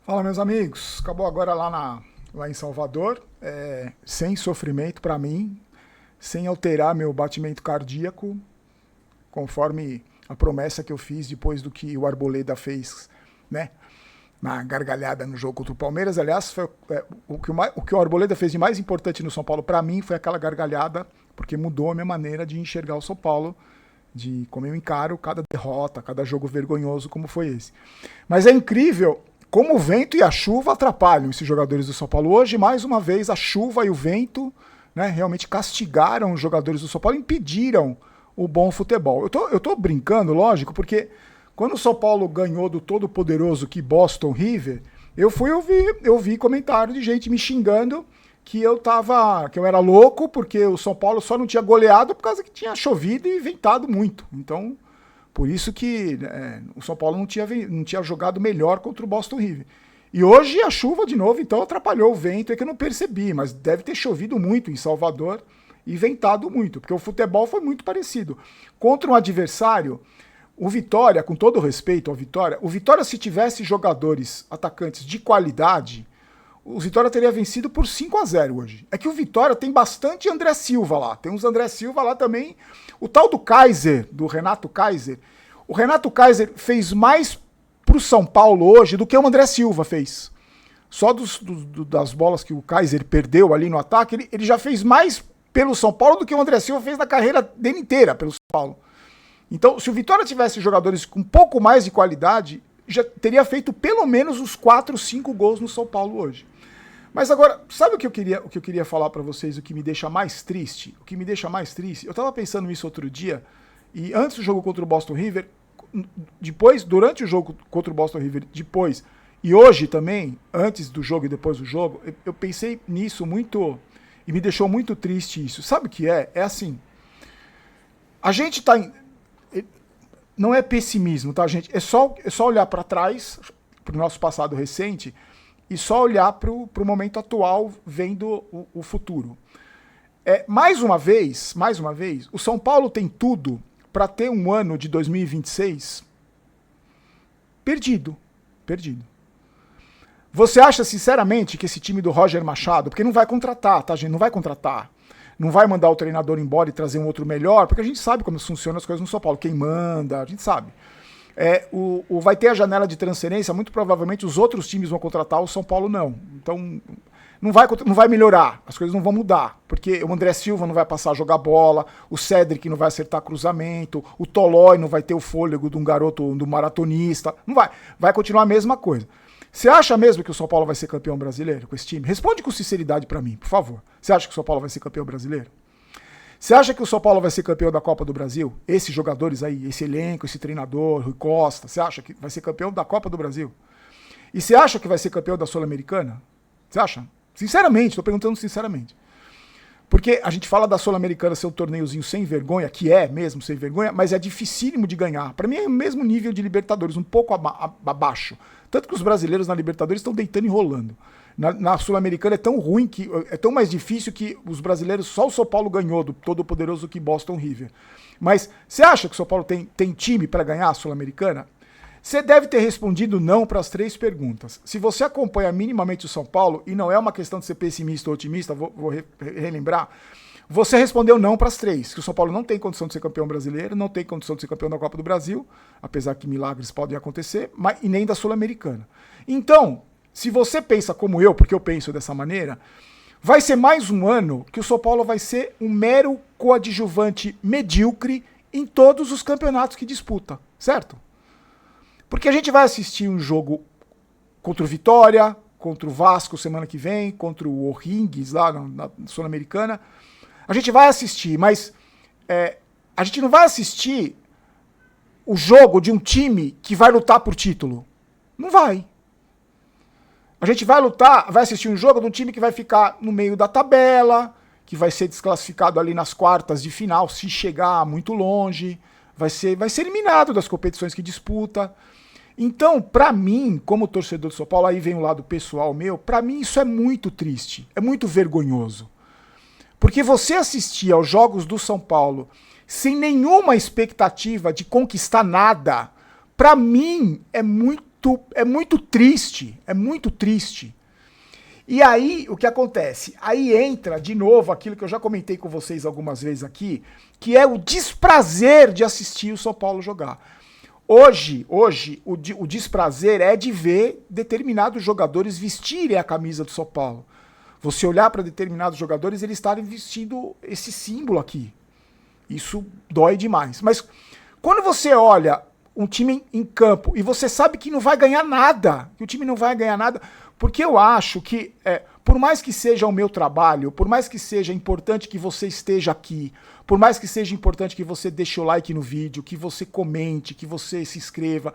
Fala, meus amigos. Acabou agora lá em Salvador, sem sofrimento para mim, sem alterar meu batimento cardíaco, conforme a promessa que eu fiz depois do que o Arboleda fez, né? Na gargalhada no jogo contra o Palmeiras. Aliás, foi, o que o Arboleda fez de mais importante no São Paulo para mim foi aquela gargalhada, porque mudou a minha maneira de enxergar o São Paulo, de como eu encaro cada derrota, cada jogo vergonhoso como foi esse. Mas é incrível como o vento e a chuva atrapalham esses jogadores do São Paulo. Hoje, mais uma vez, a chuva e o vento, né, realmente castigaram os jogadores do São Paulo, impediram o bom futebol. Eu tô brincando, lógico, porque quando o São Paulo ganhou do todo-poderoso que Boston River, eu vi comentário de gente me xingando que eu era louco porque o São Paulo só não tinha goleado por causa que tinha chovido e ventado muito. Então, por isso que o São Paulo não tinha jogado melhor contra o Boston River. E hoje a chuva de novo, então atrapalhou o vento, é que eu não percebi, mas deve ter chovido muito em Salvador e ventado muito, porque o futebol foi muito parecido. Contra um adversário, o Vitória, com todo respeito ao Vitória, o Vitória, se tivesse jogadores, atacantes de qualidade, o Vitória teria vencido por 5-0 hoje. É que o Vitória tem bastante André Silva lá. Tem uns André Silva lá também. O tal do Kaiser, do Renato Kaiser, o Renato Kaiser fez mais pro São Paulo hoje do que o André Silva fez. Só das bolas que o Kaiser perdeu ali no ataque, ele já fez mais pelo São Paulo do que o André Silva fez na carreira dele inteira pelo São Paulo. Então, se o Vitória tivesse jogadores com um pouco mais de qualidade, já teria feito pelo menos uns 4, 5 gols no São Paulo hoje. Mas agora, sabe o que eu queria falar para vocês, o que me deixa mais triste? O que me deixa mais triste, eu tava pensando nisso outro dia, e antes do jogo contra o Boston River, depois, durante o jogo contra o Boston River, depois, e hoje também, antes do jogo e depois do jogo, eu pensei nisso muito, e me deixou muito triste isso. Sabe o que é? É assim, a gente tá não é pessimismo, tá, gente? É só olhar para trás, pro nosso passado recente, e só olhar para o momento atual, vendo o futuro. Mais uma vez, o São Paulo tem tudo para ter um ano de 2026 perdido. Você acha sinceramente que esse time do Roger Machado, porque não vai contratar, tá, gente? Não vai contratar. Não vai mandar o treinador embora e trazer um outro melhor, porque a gente sabe como funcionam as coisas no São Paulo. Quem manda, a gente sabe. Vai ter a janela de transferência, muito provavelmente os outros times vão contratar, o São Paulo não. Então não vai melhorar, as coisas não vão mudar, porque o André Silva não vai passar a jogar bola, o Cedric não vai acertar cruzamento, o Tolói não vai ter o fôlego de um garoto, do maratonista, não vai. Vai continuar a mesma coisa. Você acha mesmo que o São Paulo vai ser campeão brasileiro com esse time? Responde com sinceridade para mim, por favor. Você acha que o São Paulo vai ser campeão brasileiro? Você acha que o São Paulo vai ser campeão da Copa do Brasil? Esses jogadores aí, esse elenco, esse treinador, Rui Costa, você acha que vai ser campeão da Copa do Brasil? E você acha que vai ser campeão da Sul-Americana? Você acha? Sinceramente, estou perguntando sinceramente. Porque a gente fala da Sul-Americana ser um torneiozinho sem vergonha, que é mesmo sem vergonha, mas é dificílimo de ganhar. Para mim é o mesmo nível de Libertadores, um pouco abaixo. Tanto que os brasileiros na Libertadores estão deitando e rolando. Na Sul-Americana é tão ruim, que é tão mais difícil que os brasileiros, só o São Paulo ganhou do todo-poderoso que Boston River. Mas você acha que o São Paulo tem time para ganhar a Sul-Americana? Você deve ter respondido não para as 3 perguntas. Se você acompanha minimamente o São Paulo, e não é uma questão de ser pessimista ou otimista, vou relembrar, você respondeu não para as 3, que o São Paulo não tem condição de ser campeão brasileiro, não tem condição de ser campeão da Copa do Brasil, apesar que milagres podem acontecer, e nem da Sul-Americana. Então, se você pensa como eu, porque eu penso dessa maneira, vai ser mais um ano que o São Paulo vai ser um mero coadjuvante medíocre em todos os campeonatos que disputa, certo? Porque a gente vai assistir um jogo contra o Vitória, contra o Vasco semana que vem, contra o O'Higgins lá na Sul-Americana. A gente vai assistir, mas a gente não vai assistir o jogo de um time que vai lutar por título. Não vai. A gente vai assistir um jogo de um time que vai ficar no meio da tabela, que vai ser desclassificado ali nas quartas de final, se chegar muito longe, vai ser eliminado das competições que disputa. Então, pra mim, como torcedor do São Paulo, aí vem o lado pessoal meu, pra mim isso é muito triste, é muito vergonhoso. Porque você assistir aos jogos do São Paulo sem nenhuma expectativa de conquistar nada, pra mim é muito muito triste, é muito triste. E aí, o que acontece? Aí entra, de novo, aquilo que eu já comentei com vocês algumas vezes aqui, que é o desprazer de assistir o São Paulo jogar. Hoje o desprazer é de ver determinados jogadores vestirem a camisa do São Paulo. Você olhar para determinados jogadores, eles estarem vestindo esse símbolo aqui. Isso dói demais. Mas quando você olha um time em campo e você sabe que não vai ganhar nada, que o time não vai ganhar nada, porque eu acho que, por mais que seja o meu trabalho, por mais que seja importante que você esteja aqui, por mais que seja importante que você deixe o like no vídeo, que você comente, que você se inscreva,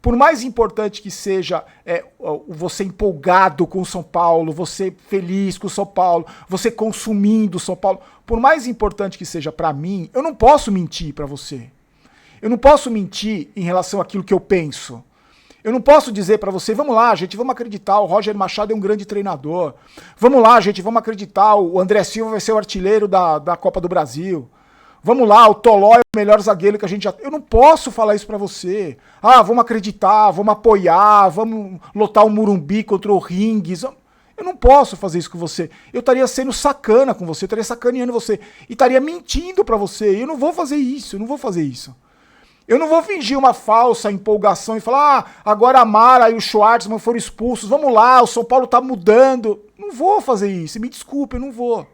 por mais importante que seja você empolgado com o São Paulo, você feliz com o São Paulo, você consumindo o São Paulo, por mais importante que seja para mim, eu não posso mentir para você. Eu não posso mentir em relação àquilo que eu penso. Eu não posso dizer para você, vamos lá, gente, vamos acreditar, o Roger Machado é um grande treinador. Vamos lá, gente, vamos acreditar, o André Silva vai ser o artilheiro da Copa do Brasil. Vamos lá, o Tolói é o melhor zagueiro que a gente já... Eu não posso falar isso para você. Ah, vamos acreditar, vamos apoiar, vamos lotar o Morumbi contra o Rings. Eu não posso fazer isso com você. Eu estaria sendo sacana com você, eu estaria sacaneando você. E estaria mentindo para você. Eu não vou fazer isso, eu não vou fazer isso. Eu não vou fingir uma falsa empolgação e falar, agora a Mara e o Schwartzman foram expulsos, vamos lá, o São Paulo tá mudando. Não vou fazer isso, me desculpe, eu não vou.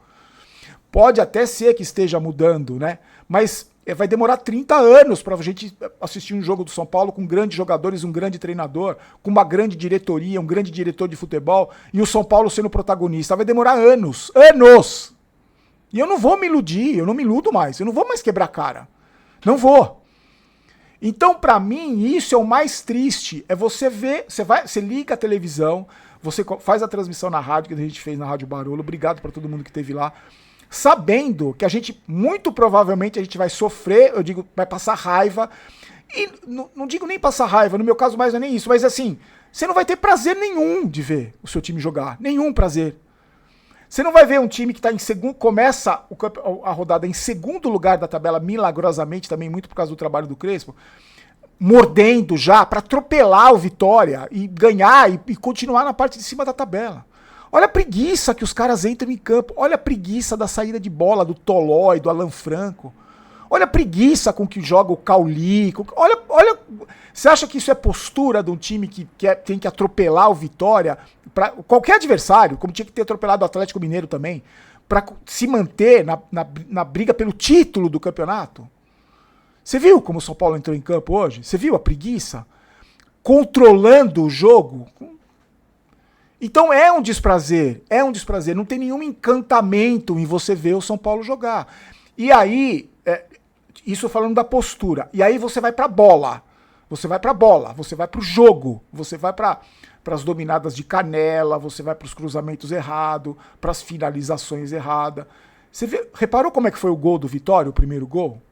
Pode até ser que esteja mudando, né? Mas vai demorar 30 anos pra gente assistir um jogo do São Paulo com grandes jogadores, um grande treinador, com uma grande diretoria, um grande diretor de futebol, e o São Paulo sendo protagonista. Vai demorar anos, anos! E eu não vou me iludir, eu não me iludo mais, eu não vou mais quebrar a cara. Não vou. Então, pra mim, isso é o mais triste. É você ver, você liga a televisão, você faz a transmissão na rádio, que a gente fez na Rádio Barolo. Obrigado pra todo mundo que esteve lá. Sabendo que a gente, muito provavelmente, a gente vai sofrer, eu digo, vai passar raiva. E não digo nem passar raiva, no meu caso mais não é nem isso, mas assim, você não vai ter prazer nenhum de ver o seu time jogar. Nenhum prazer. Você não vai ver um time que está em segundo, começa a rodada em segundo lugar da tabela, milagrosamente, também muito por causa do trabalho do Crespo, mordendo já para atropelar o Vitória e ganhar e continuar na parte de cima da tabela. Olha a preguiça que os caras entram em campo, olha a preguiça da saída de bola do Tolói, do Alan Franco. Olha a preguiça com que joga o Cauli. Olha, você acha que isso é postura de um time que tem que atropelar o Vitória? Pra qualquer adversário, como tinha que ter atropelado o Atlético Mineiro também, para se manter na briga pelo título do campeonato? Você viu como o São Paulo entrou em campo hoje? Você viu a preguiça? Controlando o jogo? Então é um desprazer. Não tem nenhum encantamento em você ver o São Paulo jogar. E aí... isso falando da postura. E aí você vai pra bola. Você vai pro jogo. Você vai para as dominadas de canela, você vai pros cruzamentos errados, pras finalizações erradas. Reparou como é que foi o gol do Vitória, o primeiro gol?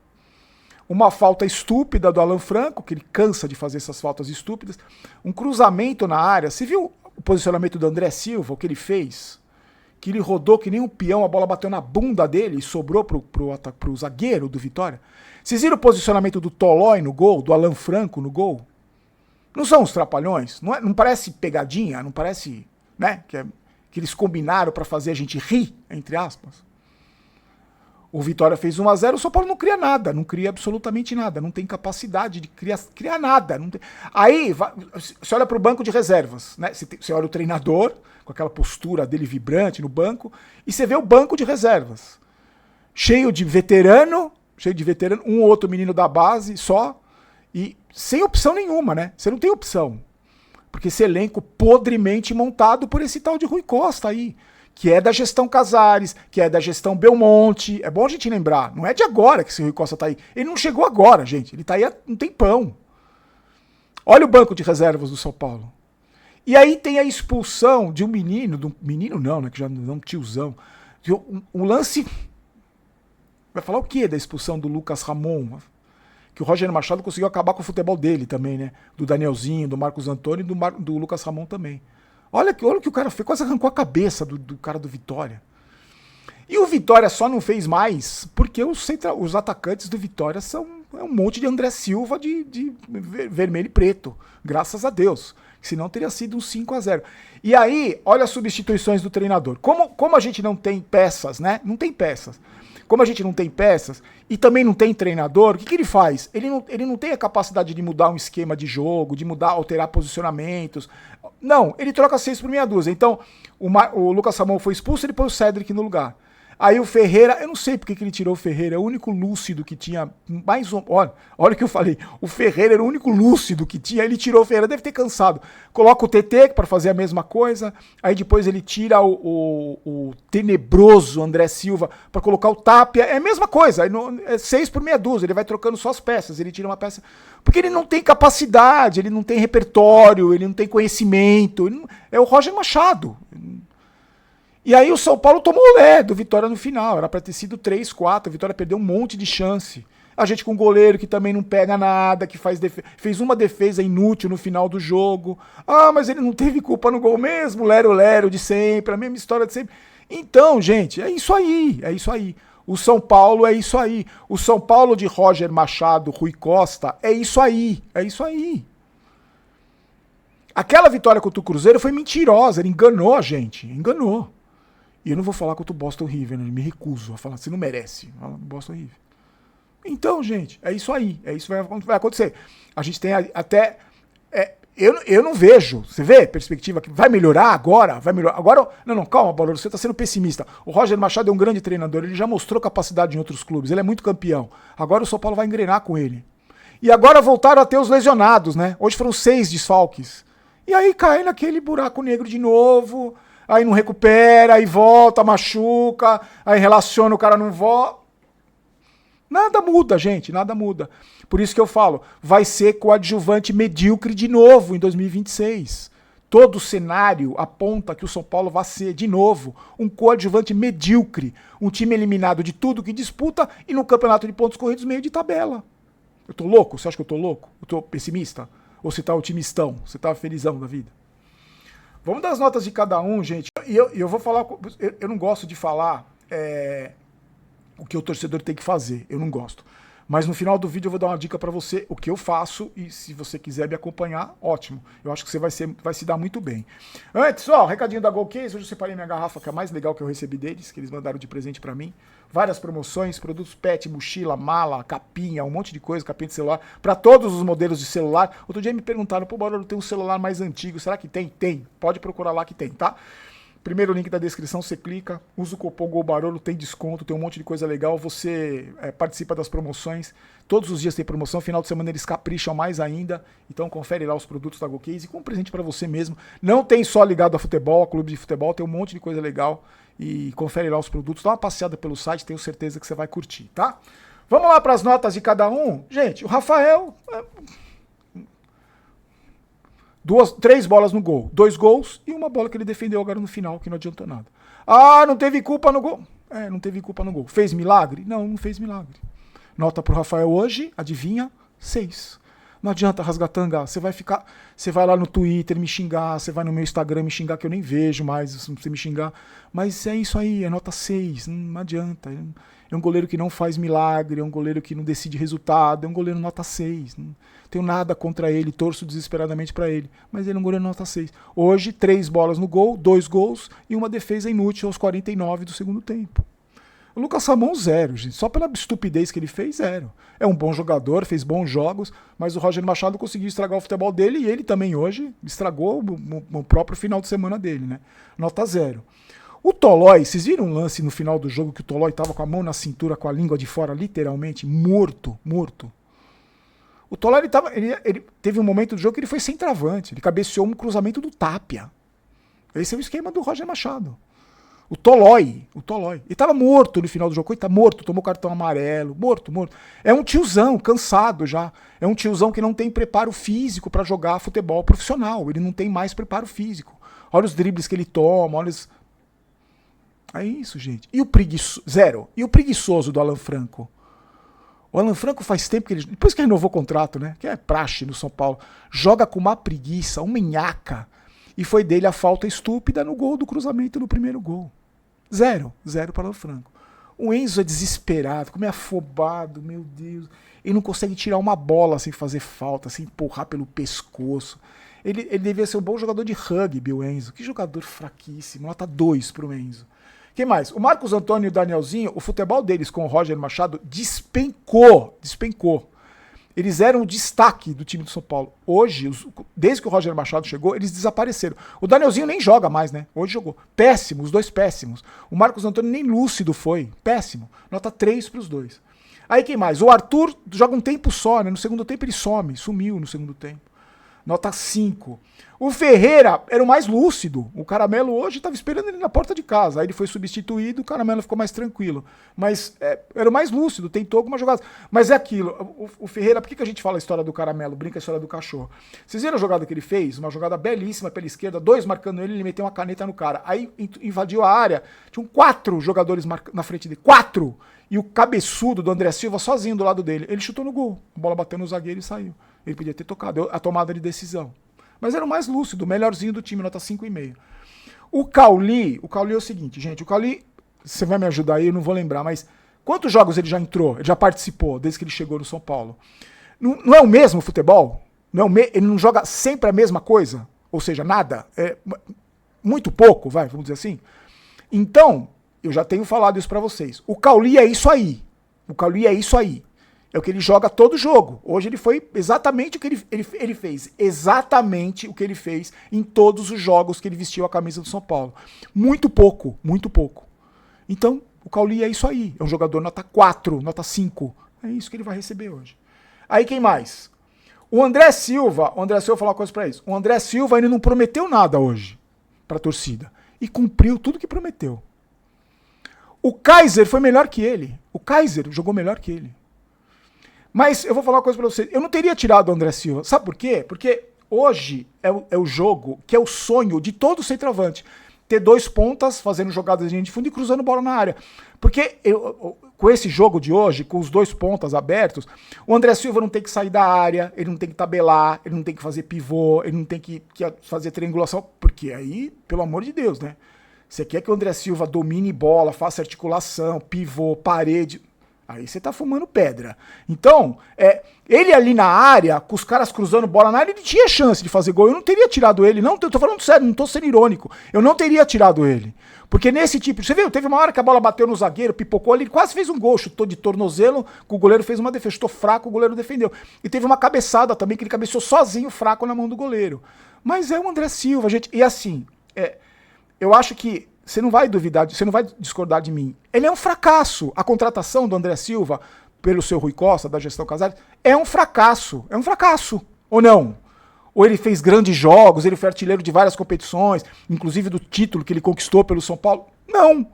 Uma falta estúpida do Alan Franco, que ele cansa de fazer essas faltas estúpidas. Um cruzamento na área. Você viu o posicionamento do André Silva, o que ele fez? Que ele rodou que nem um peão, a bola bateu na bunda dele e sobrou pro zagueiro do Vitória. Vocês viram o posicionamento do Tolói no gol, do Alan Franco no gol? Não são os trapalhões? Não parece pegadinha? Não parece, né, que eles combinaram para fazer a gente rir, entre aspas? O Vitória fez 1-0, o São Paulo não cria nada, não cria absolutamente nada, não tem capacidade de criar nada. Não tem... Aí, você olha pro banco de reservas, né? Você olha o treinador, com aquela postura dele vibrante no banco, e você vê o banco de reservas. Cheio de veterano, um ou outro menino da base só, e sem opção nenhuma, né? Você não tem opção. Porque esse elenco podremente montado por esse tal de Rui Costa aí, que é da gestão Casares, que é da gestão Belmonte. É bom a gente lembrar, não é de agora que esse Rui Costa tá aí. Ele não chegou agora, gente, ele tá aí há um tempão. Olha o banco de reservas do São Paulo. E aí tem a expulsão de um menino não, né, que já não é um tiozão. Um lance... Vai falar o quê da expulsão do Lucas Ramon? Que o Roger Machado conseguiu acabar com o futebol dele também, né? Do Danielzinho, do Marcos Antônio e do Lucas Ramon também. Olha o que o cara fez, quase arrancou a cabeça do cara do Vitória. E o Vitória só não fez mais porque os atacantes do Vitória são é um monte de André Silva de vermelho e preto. Graças a Deus. Senão teria sido um 5-0. E aí, olha as substituições do treinador. Como a gente não tem peças, né? Não tem peças. Como a gente não tem peças e também não tem treinador, o que ele faz? Ele não tem a capacidade de mudar um esquema de jogo, de mudar, alterar posicionamentos. Não, ele troca 6 por meia dúzia. Então, o Lucas Ramon foi expulso, ele põe o Cedric no lugar. Aí o Ferreira, eu não sei porque que ele tirou o Ferreira, é o único lúcido que tinha, olha o que eu falei, o Ferreira era o único lúcido que tinha, ele tirou o Ferreira, deve ter cansado. Coloca o TT para fazer a mesma coisa, aí depois ele tira o tenebroso André Silva para colocar o Tapia, é a mesma coisa, é 6 por meia dúzia, ele vai trocando só as peças, ele tira uma peça, porque ele não tem capacidade, ele não tem repertório, ele não tem conhecimento, é o Roger Machado. E aí o São Paulo tomou o lé do Vitória no final. Era pra ter sido 3-4. A Vitória perdeu um monte de chance. A gente com um goleiro que também não pega nada, que fez uma defesa inútil no final do jogo. Ah, mas ele não teve culpa no gol mesmo. Lero-lero de sempre, a mesma história de sempre. Então, gente, é isso aí. É isso aí. O São Paulo é isso aí. O São Paulo de Roger Machado, Rui Costa, é isso aí. É isso aí. Aquela vitória contra o Cruzeiro foi mentirosa. Ele enganou a gente. Enganou. E eu não vou falar contra o Boston River, né? Me recuso a falar, você não merece. Fala Boston River. Então, gente, é isso aí. É isso que vai acontecer. A gente tem até... eu não vejo, você vê perspectiva que vai melhorar agora? Vai melhorar. Agora, não, calma, Barolo, você está sendo pessimista. O Roger Machado é um grande treinador, ele já mostrou capacidade em outros clubes, ele é muito campeão. Agora o São Paulo vai engrenar com ele. E agora voltaram a ter os lesionados, né? Hoje foram 6 desfalques. E aí cai naquele buraco negro de novo... Aí não recupera, aí volta, machuca, aí relaciona, o cara não volta. Nada muda, gente, nada muda. Por isso que eu falo, vai ser coadjuvante medíocre de novo em 2026. Todo o cenário aponta que o São Paulo vai ser, de novo, um coadjuvante medíocre. Um time eliminado de tudo que disputa e no campeonato de pontos corridos meio de tabela. Eu tô louco? Você acha que eu tô louco? Eu tô pessimista? Ou você tá otimistão? Você tá felizão da vida? Vamos dar as notas de cada um, gente. E eu vou falar... Eu não gosto de falar o que o torcedor tem que fazer. Eu não gosto. Mas no final do vídeo eu vou dar uma dica pra você, o que eu faço, e se você quiser me acompanhar, ótimo. Eu acho que você vai se dar muito bem. Antes, recadinho da Golcase. Hoje eu separei minha garrafa, que é a mais legal que eu recebi deles, que eles mandaram de presente pra mim. Várias promoções, produtos pet, mochila, mala, capinha, um monte de coisa, capinha de celular, pra todos os modelos de celular. Outro dia me perguntaram, pô, Barolo, tem um celular mais antigo, será que tem? Tem, pode procurar lá que tem, tá? Primeiro link da descrição, você clica, usa o cupom GOLBAROLO, tem desconto, tem um monte de coisa legal, você participa das promoções, todos os dias tem promoção, final de semana eles capricham mais ainda, então confere lá os produtos da GoCase e com um presente para você mesmo. Não tem só ligado a futebol, a clube de futebol, tem um monte de coisa legal e confere lá os produtos, dá uma passeada pelo site, tenho certeza que você vai curtir, tá? Vamos lá para as notas de cada um? Gente, o Rafael... 3 bolas no gol, 2 gols e uma bola que ele defendeu agora no final, que não adiantou nada. Ah, não teve culpa no gol. Não teve culpa no gol. Fez milagre? Não fez milagre. Nota pro Rafael hoje, adivinha? 6. Não adianta rasgatanga, você vai lá no Twitter me xingar, você vai no meu Instagram me xingar, que eu nem vejo mais você me xingar. Mas é isso aí, é nota 6, não adianta. É um goleiro que não faz milagre, é um goleiro que não decide resultado, é um goleiro nota 6. Não tenho nada contra ele, torço desesperadamente para ele, mas ele é um goleiro nota 6. Hoje, 3 bolas no gol, 2 gols e uma defesa inútil aos 49 do segundo tempo. O Lucas Ramon, 0, gente. Só pela estupidez que ele fez, 0. É um bom jogador, fez bons jogos, mas o Roger Machado conseguiu estragar o futebol dele e ele também hoje estragou o próprio final de semana dele, né? Nota 0. O Tolói, vocês viram um lance no final do jogo que o Tolói tava com a mão na cintura, com a língua de fora, literalmente, morto. O Tolói, ele teve um momento do jogo que ele foi centroavante, ele cabeceou um cruzamento do Tapia. Esse é o esquema do Roger Machado. O Tolói. Ele tava morto no final do jogo. Tá morto, tomou cartão amarelo. Morto. É um tiozão, cansado já. É um tiozão que não tem preparo físico pra jogar futebol profissional. Ele não tem mais preparo físico. Olha os dribles que ele toma, olha os... É isso, gente. E o preguiçoso... 0. E o preguiçoso do Alan Franco? O Alan Franco faz tempo que ele... Depois que renovou o contrato, né? Que é praxe no São Paulo. Joga com uma preguiça, uma nhaca. E foi dele a falta estúpida no gol do cruzamento no primeiro gol. 0 para o Franco. O Enzo é desesperado, como é afobado, meu Deus. Ele não consegue tirar uma bola sem fazer falta, sem empurrar pelo pescoço. Ele devia ser um bom jogador de rugby, o Enzo. Que jogador fraquíssimo, nota 2 pro Enzo. Quem mais? O Marcos Antônio e o Danielzinho, o futebol deles com o Roger Machado despencou. Eles eram o destaque do time do São Paulo. Hoje, desde que o Roger Machado chegou, eles desapareceram. O Danielzinho nem joga mais, né? Hoje jogou. Péssimo, os dois péssimos. O Marcos Antônio nem lúcido foi. Péssimo. Nota 3 pros dois. Aí quem mais? O Arthur joga um tempo só, né? No segundo tempo ele sumiu no segundo tempo. Nota 5. O Ferreira era o mais lúcido. O Caramelo hoje estava esperando ele na porta de casa. Aí ele foi substituído, o Caramelo ficou mais tranquilo. Mas era o mais lúcido, tentou algumas jogadas. Mas é aquilo. O Ferreira, por que a gente fala a história do Caramelo? Brinca a história do cachorro. Vocês viram a jogada que ele fez? Uma jogada belíssima pela esquerda, 2 marcando ele meteu uma caneta no cara. Aí invadiu a área. Tinham 4 jogadores na frente dele. 4! E o cabeçudo do André Silva sozinho do lado dele. Ele chutou no gol. A bola bateu no zagueiro e saiu. Ele podia ter tocado a tomada de decisão. Mas era o mais lúcido, o melhorzinho do time, nota 5,5. O Cauli é o seguinte, gente. O Cauli, você vai me ajudar aí, eu não vou lembrar, mas quantos jogos ele já entrou, ele já participou desde que ele chegou no São Paulo? Não é o mesmo futebol? Ele não joga sempre a mesma coisa? Ou seja, nada? É muito pouco, vamos dizer assim? Então, eu já tenho falado isso pra vocês. O Cauli é isso aí. É o que ele joga todo jogo. Hoje ele foi exatamente o que ele fez. Exatamente o que ele fez em todos os jogos que ele vestiu a camisa do São Paulo. Muito pouco. Então, o Cauli é isso aí. É um jogador nota 4, nota 5. É isso que ele vai receber hoje. Aí quem mais? O André Silva vou falar uma coisa pra isso. O André Silva ainda não prometeu nada hoje pra torcida. E cumpriu tudo que prometeu. O Kaiser foi melhor que ele. O Kaiser jogou melhor que ele. Mas eu vou falar uma coisa pra vocês. Eu não teria tirado o André Silva. Sabe por quê? Porque hoje é o jogo que é o sonho de todo centroavante. Ter 2 pontas fazendo jogadas de linha de fundo e cruzando bola na área. Porque com esse jogo de hoje, com os 2 pontas abertos, o André Silva não tem que sair da área, ele não tem que tabelar, ele não tem que fazer pivô, ele não tem que fazer triangulação. Porque aí, pelo amor de Deus, né? Você quer que o André Silva domine bola, faça articulação, pivô, parede... Aí você tá fumando pedra. Então, ele ali na área, com os caras cruzando bola na área, ele tinha chance de fazer gol. Eu não teria tirado ele. Não, eu tô falando sério, não tô sendo irônico. Eu não teria tirado ele. Porque nesse tipo... Você viu? Teve uma hora que a bola bateu no zagueiro, pipocou ali, ele quase fez um gol, chutou de tornozelo, que o goleiro fez uma defesa. Chutou fraco, o goleiro defendeu. E teve uma cabeçada também, que ele cabeceou sozinho, fraco, na mão do goleiro. Mas é o André Silva, gente. E assim, eu acho que você não vai duvidar, você não vai discordar de mim. Ele é um fracasso. A contratação do André Silva pelo seu Rui Costa, da gestão Casares, é um fracasso. É um fracasso. Ou não? Ou ele fez grandes jogos, ele foi artilheiro de várias competições, inclusive do título que ele conquistou pelo São Paulo? Não.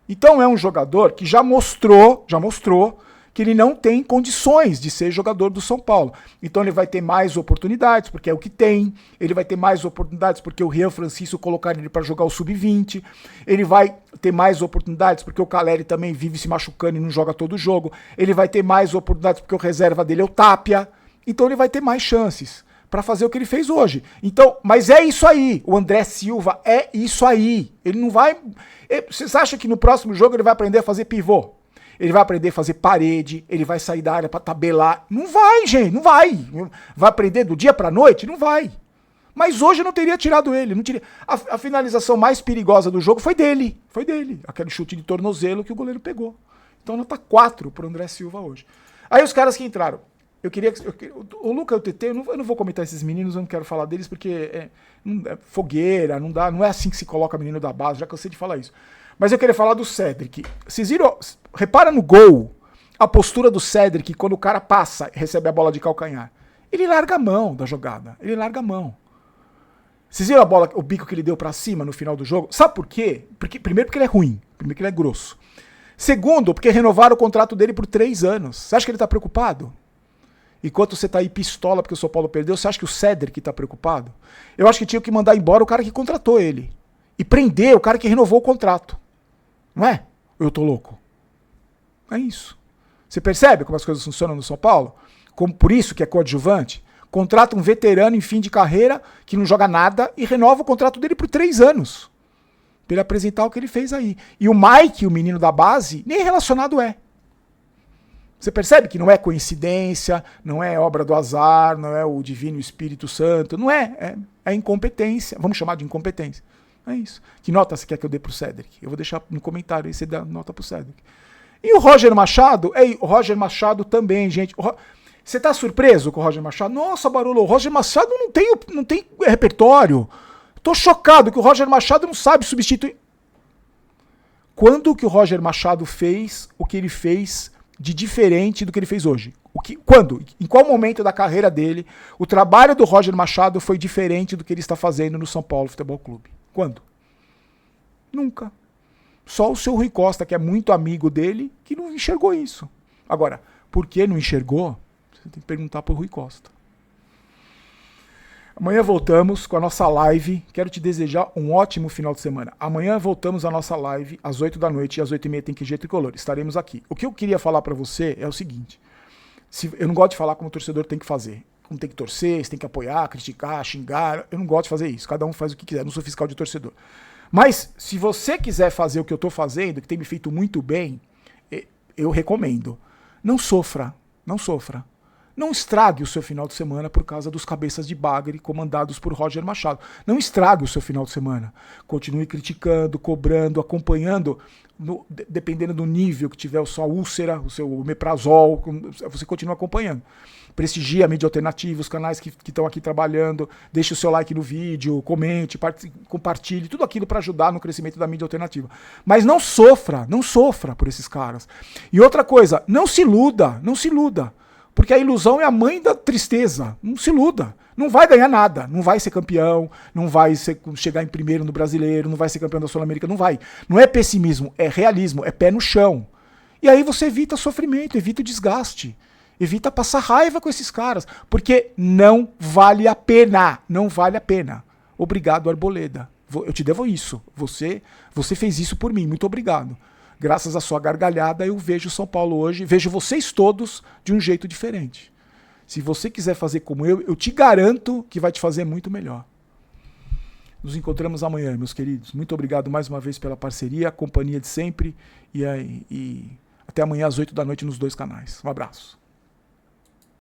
Então é um jogador que já mostrou que ele não tem condições de ser jogador do São Paulo. Então ele vai ter mais oportunidades, porque é o que tem. Ele vai ter mais oportunidades porque o Rian Francisco colocar ele para jogar o Sub-20. Ele vai ter mais oportunidades porque o Caleri também vive se machucando e não joga todo o jogo. Ele vai ter mais oportunidades porque o reserva dele é o Tapia. Então ele vai ter mais chances para fazer o que ele fez hoje. Então, mas é isso aí. O André Silva é isso aí. Ele não vai... Vocês acham que no próximo jogo ele vai aprender a fazer pivô? Ele vai aprender a fazer parede, ele vai sair da área pra tabelar. Não vai, gente, não vai. Vai aprender do dia pra noite? Não vai. Mas hoje eu não teria tirado ele. Não teria. A finalização mais perigosa do jogo foi dele. Foi dele. Aquele chute de tornozelo que o goleiro pegou. Então nota 4 pro André Silva hoje. Aí os caras que entraram. O Luca e o TT, eu não vou comentar esses meninos, eu não quero falar deles porque é fogueira, não dá, não é assim que se coloca menino da base, já cansei de falar isso. Mas eu queria falar do Cedric. Vocês viram? Repara no gol, a postura do Cedric quando o cara passa e recebe a bola de calcanhar. Ele larga a mão da jogada. Ele larga a mão. Vocês viram a bola, o bico que ele deu pra cima no final do jogo? Sabe por quê? Primeiro porque ele é ruim. Primeiro porque ele é grosso. Segundo, porque renovaram o contrato dele por 3 anos. Você acha que ele tá preocupado? Enquanto você tá aí pistola porque o São Paulo perdeu, você acha que o Cedric tá preocupado? Eu acho que tinha que mandar embora o cara que contratou ele. E prender o cara que renovou o contrato. Não é? Eu tô louco. É isso. Você percebe como as coisas funcionam no São Paulo? Como por isso que é coadjuvante? Contrata um veterano em fim de carreira que não joga nada e renova o contrato dele por 3 anos. Pra ele apresentar o que ele fez aí. E o Mike, o menino da base, nem relacionado é. Você percebe que não é coincidência, não é obra do azar, não é o Divino Espírito Santo, não é. É incompetência. Vamos chamar de incompetência. É isso. Que nota você quer que eu dê pro Cedric? Eu vou deixar no comentário aí, você dá nota pro Cedric. E o Roger Machado? O Roger Machado também, gente. Você tá surpreso com o Roger Machado? Nossa, Barolo, o Roger Machado não tem repertório. Tô chocado que o Roger Machado não sabe substituir. Quando que o Roger Machado fez o que ele fez de diferente do que ele fez hoje? Quando? Em qual momento da carreira dele o trabalho do Roger Machado foi diferente do que ele está fazendo no São Paulo Futebol Clube? Quando? Nunca. Só o seu Rui Costa, que é muito amigo dele, que não enxergou isso. Agora, por que não enxergou? Você tem que perguntar para o Rui Costa. Amanhã voltamos com a nossa live. Quero te desejar um ótimo final de semana. Amanhã voltamos à nossa live às 8 da noite e às 8h30 tem QG Tricolor. Estaremos aqui. O que eu queria falar para você é o seguinte. Eu não gosto de falar como o torcedor tem que fazer. Como tem que torcer, você tem que apoiar, criticar, xingar. Eu não gosto de fazer isso. Cada um faz o que quiser. Eu não sou fiscal de torcedor. Mas se você quiser fazer o que eu estou fazendo, que tem me feito muito bem, eu recomendo. Não sofra. Não sofra. Não estrague o seu final de semana por causa dos cabeças de bagre comandados por Roger Machado. Não estrague o seu final de semana. Continue criticando, cobrando, acompanhando, dependendo do nível que tiver a sua úlcera, o seu omeprazol, você continua acompanhando. Prestigie a mídia alternativa, os canais que estão aqui trabalhando, deixe o seu like no vídeo, comente, compartilhe, tudo aquilo para ajudar no crescimento da mídia alternativa. Mas não sofra por esses caras. E outra coisa, não se iluda. Porque a ilusão é a mãe da tristeza. Não se iluda. Não vai ganhar nada. Não vai ser campeão. Não vai chegar em primeiro no Brasileiro. Não vai ser campeão da Sul-América. Não vai. Não é pessimismo. É realismo. É pé no chão. E aí você evita sofrimento. Evita o desgaste. Evita passar raiva com esses caras. Porque não vale a pena. Não vale a pena. Obrigado, Arboleda. Eu te devo isso. Você fez isso por mim. Muito obrigado. Graças à sua gargalhada, eu vejo São Paulo hoje, vejo vocês todos de um jeito diferente. Se você quiser fazer como eu te garanto que vai te fazer muito melhor. Nos encontramos amanhã, meus queridos. Muito obrigado mais uma vez pela parceria, a companhia de sempre. E até amanhã às 8 da noite nos 2 canais. Um abraço.